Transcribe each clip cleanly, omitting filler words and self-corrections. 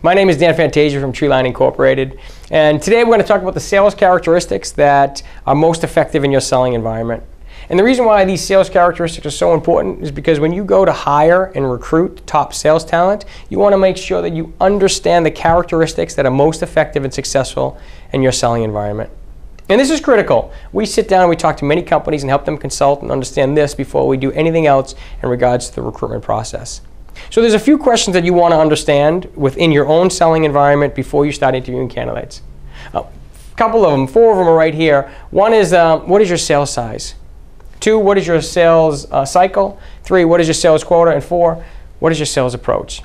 My name is Dan Fantasia from Treeline Incorporated, and today we're going to talk about the sales characteristics that are most effective in your selling environment. And the reason why these sales characteristics are so important is because when you go to hire and recruit top sales talent, you want to make sure that you understand the characteristics that are most effective and successful in your selling environment. And this is critical. We sit down and we talk to many companies and help them consult and understand this before we do anything else in regards to the recruitment process. So there's a few questions that you want to understand within your own selling environment before you start interviewing candidates. A couple of them, 4 of them are right here. One is, what is your sales size? 2, what is your sales cycle? 3, what is your sales quota? And 4, what is your sales approach?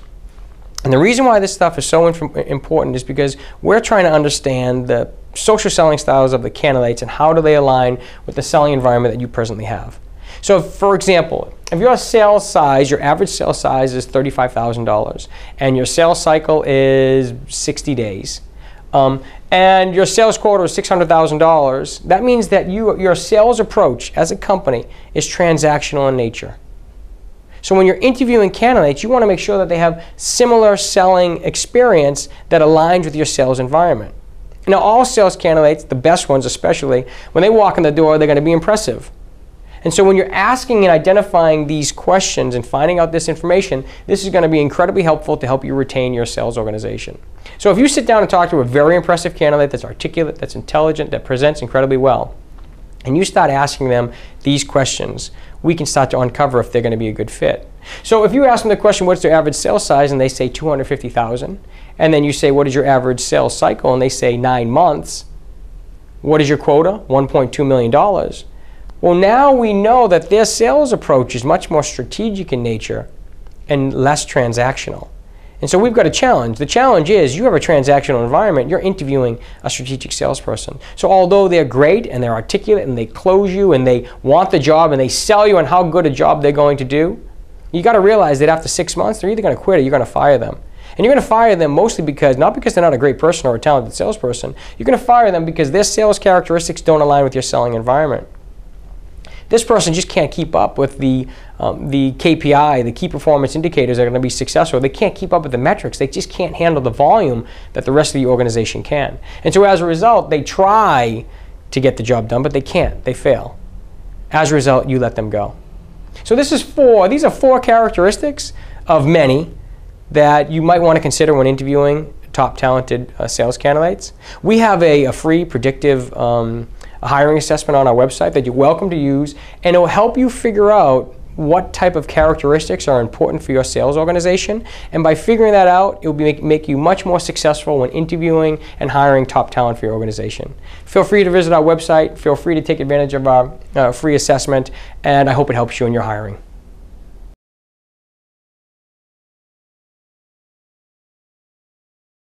And the reason why this stuff is so important is because we're trying to understand the social selling styles of the candidates and how do they align with the selling environment that you presently have. So for example, if your sales size, your average sales size is $35,000 and your sales cycle is 60 days and your sales quota is $600,000, that means that your sales approach as a company is transactional in nature. So when you're interviewing candidates, you want to make sure that they have similar selling experience that aligns with your sales environment. Now all sales candidates, the best ones especially, when they walk in the door, they're going to be impressive. And so when you're asking and identifying these questions and finding out this information, this is going to be incredibly helpful to help you retain your sales organization. So if you sit down and talk to a very impressive candidate that's articulate, that's intelligent, that presents incredibly well, and you start asking them these questions, we can start to uncover if they're going to be a good fit. So if you ask them the question, what's their average sales size, and they say $250,000, and then you say, what is your average sales cycle, and they say 9 months, what is your quota? $1.2 million. Well, now we know that their sales approach is much more strategic in nature and less transactional. And so we've got a challenge. The challenge is you have a transactional environment. You're interviewing a strategic salesperson. So although they're great and they're articulate and they close you and they want the job and they sell you on how good a job they're going to do, you got to realize that after 6 months, they're either going to quit or you're going to fire them. And you're going to fire them mostly because, not because they're not a great person or a talented salesperson, you're going to fire them because their sales characteristics don't align with your selling environment. This person just can't keep up with the KPI, the key performance indicators that are going to be successful. They can't keep up with the metrics. They just can't handle the volume that the rest of the organization can. And so as a result, they try to get the job done, but they can't. They fail. As a result, you let them go. So these are 4 characteristics of many that you might want to consider when interviewing top talented sales candidates. We have a free predictive hiring assessment on our website that you're welcome to use, and it will help you figure out what type of characteristics are important for your sales organization. And by figuring that out, it will make you much more successful when interviewing and hiring top talent for your organization. Feel free to visit our website. Feel free to take advantage of our free assessment, and I hope it helps you in your hiring.